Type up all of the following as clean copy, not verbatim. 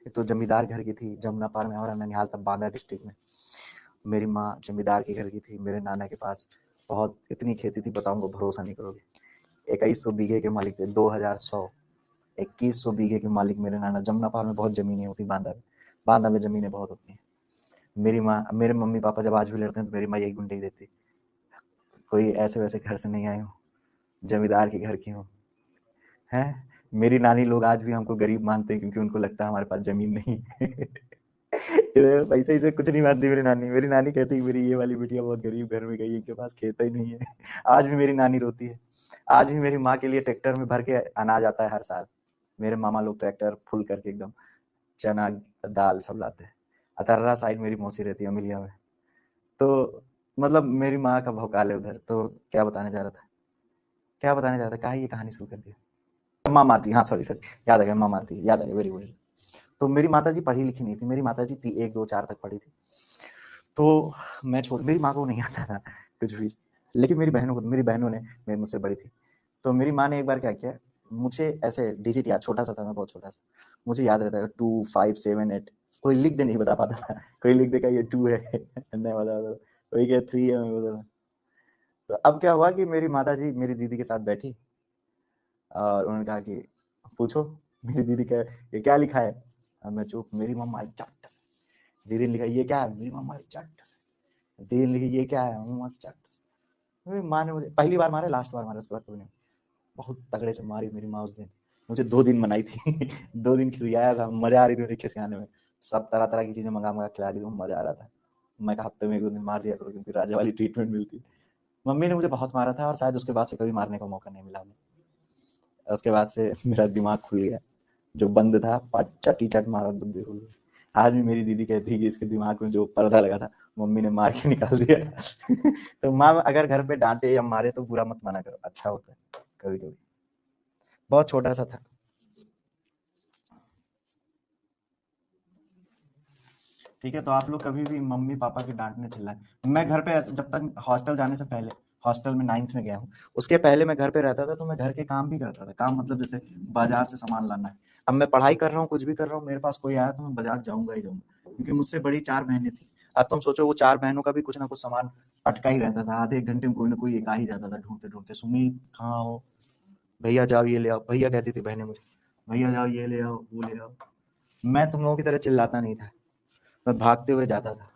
तो जमींदार घर की थी, जमुना पार में, हमारा ननिहाल था, बांदा डिस्ट्रिक्ट में। मेरी माँ जमींदार के घर की थी। मेरे नाना के पास बहुत इतनी खेती थी, बताऊंगा भरोसा नहीं करोगे। 2100 बीघे के मालिक थे। 2100 बीघे के मालिक मेरे नाना। जमुना पार में बहुत जमीनें होती, बांदा में जमीनें बहुत होती हैं। मेरे मम्मी पापा जब आज भी लड़ते हैं तो मेरी माँ यही गुंडे देती, कोई ऐसे वैसे घर से नहीं आए हो, जमींदार के घर की हो। है मेरी नानी लोग आज भी हमको गरीब मानते हैं, क्योंकि उनको लगता है हमारे पास जमीन नहीं है। पैसे से कुछ नहीं मानती मेरी नानी। मेरी नानी कहती है मेरी ये वाली बिटिया बहुत गरीब घर में गई, इनके पास खेत ही नहीं है। आज भी मेरी नानी रोती है। आज भी मेरी माँ के लिए ट्रैक्टर में भर के अनाज आता है हर साल। मेरे मामा लोग ट्रैक्टर फुल करके एकदम चना दाल सब लाते हैं। अतर्रा साइड मेरी मौसी रहती है, अमिलिया में। तो मतलब मेरी माँ का भौकाल है उधर। तो क्या बताने जा रहा था, कहा ये कहानी शुरू कर दी। माँ मारती, हाँ सॉरी सॉरी, याद आ गया, माँ मारती, याद आ गया, वेरी गुड। तो मेरी माता जी पढ़ी लिखी नहीं थी। मेरी माता जी 1 2 4 तक पढ़ी थी। तो मैं मेरी माँ को नहीं आता था कुछ भी, लेकिन मेरी बहनों ने, मेरी मुझसे बड़ी थी, तो मेरी माँ ने एक बार क्या किया, मुझे ऐसे डिजिट याद, छोटा सा था मैं, बहुत छोटा सा, मुझे याद रहता है 2 5 7 8। कोई लिख दे नहीं बता पाता था, कोई लिख देगा ये 2 है, नहीं बता पाता, कोई क्या 3 है, मैं बता। तो अब क्या हुआ कि मेरी माता जी मेरी दीदी के साथ बैठी और उन्होंने कहा कि पूछो। मेरी दीदी का ये क्या लिखा है। अब मैं चुप। मेरी मम्मा चट से, दीदी ने लिखा ये क्या है, मेरी मम्मा चट से, दीदी ने लिखी ये क्या है, मम्मा चट से। मेरी माँ ने मुझे पहली बार मारा, लास्ट बार मारा, उसके बाद कभी नहीं। बहुत तगड़े से मारी मेरी माँ उस दिन। मुझे 2 दिन मनाई थी। 2 दिन खिलाया था, मजा आ रही थी मुझे खिसियाने में। सब तरह तरह की चीजें मंगा मंगा खिला रही थी, मजा आ रहा था। मैं कहा हफ्ते में 1 2 दिन मार दिया करो, क्योंकि राजा वाली ट्रीटमेंट मिलती। मम्मी ने मुझे बहुत मारा था, और शायद उसके बाद से कभी मारने का मौका नहीं मिला उन्हें। उसके बाद से मेरा दिमाग खुल गया, जो बंद था चटी चट मारा, बुद्धि खुल गई। आज भी मेरी दीदी कहती है कि इसके दिमाग में जो पर्दा लगा था मम्मी ने मार के निकाल दिया। तो माँ अगर घर पे डांटे या मारे तो बुरा मत माना करो, अच्छा होता है कभी कभी। बहुत छोटा सा था। ठीक है, तो आप लोग कभी भी मम्मी पापा के डांटने चिल्लाए। मैं घर पे जब तक हॉस्टल जाने से पहले, हॉस्टल में 9th में गया हूँ, उसके पहले मैं घर पे रहता था, तो मैं घर के काम भी करता था। काम मतलब जैसे बाजार से सामान लाना है। अब मैं पढ़ाई कर रहा हूँ, कुछ भी कर रहा हूँ, मेरे पास कोई आया तो मैं बाजार जाऊंगा ही जाऊंगा, क्योंकि मुझसे बड़ी 4 बहनें थी। अब तुम सोचो, वो 4 बहनों का भी कुछ ना कुछ सामान अटका ही रहता था। आधे 1 घंटे में कोई ना कोई एक आ ही जाता था, ढूंढते ढूंढते, सुमित कहाँ हो, भैया जाओ ये ले आओ। भैया कहती थी बहनें मुझे, भैया जाओ ये ले आओ, वो ले आओ। मैं तुम लोगों की तरह चिल्लाता नहीं था, मैं भागते हुए जाता था।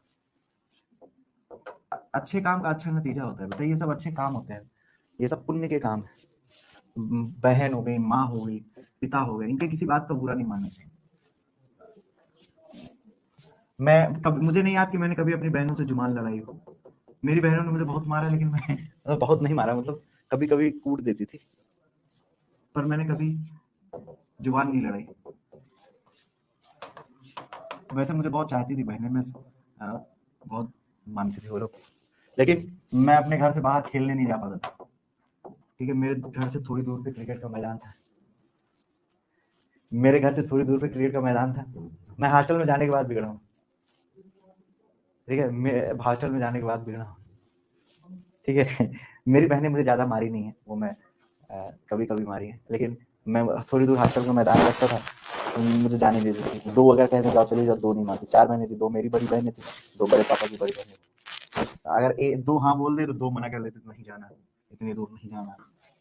अच्छे काम का अच्छा नतीजा होता है बेटा, ये सब अच्छे काम होते हैं, ये सब पुण्य के काम है। बहन हो गई, माँ हो गई, पिता हो गए, इनके किसी बात का बुरा नहीं मानना चाहिए। मुझे नहीं याद कि मैंने कभी अपनी बहनों से जुबान लड़ाई हो। मेरी बहनों ने मुझे बहुत मारा, लेकिन मैं मतलब बहुत नहीं मारा, मतलब कभी कभी कूट देती थी, पर मैंने कभी जुबान नहीं लड़ाई। वैसे मुझे बहुत चाहती थी बहनें, मैं बहुत मानती थी वो लोग, लेकिन मैं अपने घर से बाहर खेलने नहीं जा पाता था। ठीक है, मेरे घर से थोड़ी दूर पे क्रिकेट का मैदान था। मेरे घर से थोड़ी दूर पे क्रिकेट का मैदान था। मैं हॉस्टल में जाने के बाद बिगड़ा हूँ। ठीक है, मैं हॉस्टल में जाने के बाद बिगड़ा हूँ। ठीक है। मेरी बहनें मुझे ज़्यादा मारी नहीं है, वो मैं कभी कभी मारी है, लेकिन मैं थोड़ी दूर हॉस्टल का मैदान रखता था, तो मुझे जाने दे देती थी। 2 अगर कहते जाओ चले जाओ, 2 नहीं मारती। 4 बहनें थी, 2 मेरी बड़ी बहनें थी, 2 बड़े पापा की बड़ी बहनें थी। अगर 2 हाँ बोल दे तो 2 मना कर देते, नहीं जाना, इतनी दूर नहीं जाना,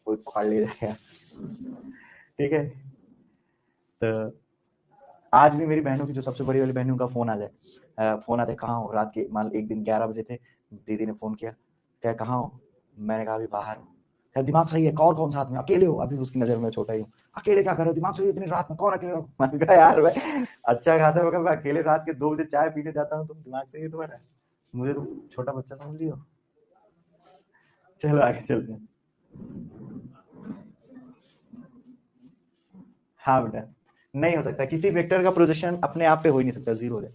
कोई उखाड़ ले जाएगा। ठीक है। तो आज भी मेरी बहनों की, जो सबसे बड़ी वाली बहन, उनका फोन आ जाए, फोन आते कहाँ हो, रात के मान एक दिन 11 बजे थे, दीदी ने फोन किया, क्या कहाँ हो, मैंने कहा अभी बाहर हूँ। क्या दिमाग सही है, कौन कौन साथ में, अकेले हो, अभी उसकी नजर में छोटा ही हूँ, अकेले क्या कर रहे हो, दिमाग सही है, इतनी रात में कौन अकेले हो। मैंने कहा यार मैं अच्छा खासा, मैं अकेले रात के 2 बजे चाय पीने जाता हूँ, तुम दिमाग सही है तुम्हारा, मुझे तुम छोटा बच्चा समझ लियो। चलो आगे चलते हैं। हाँ बेटा, नहीं हो सकता, किसी वेक्टर का प्रोजेक्शन अपने आप पे हो ही नहीं सकता, जीरो है।